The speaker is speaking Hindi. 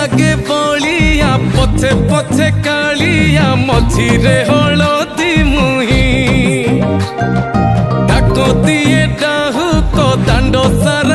आगे बलिया पछे पछे कालिया मझिरे हलदी मुही डाक दिए डाहु को दांड सारा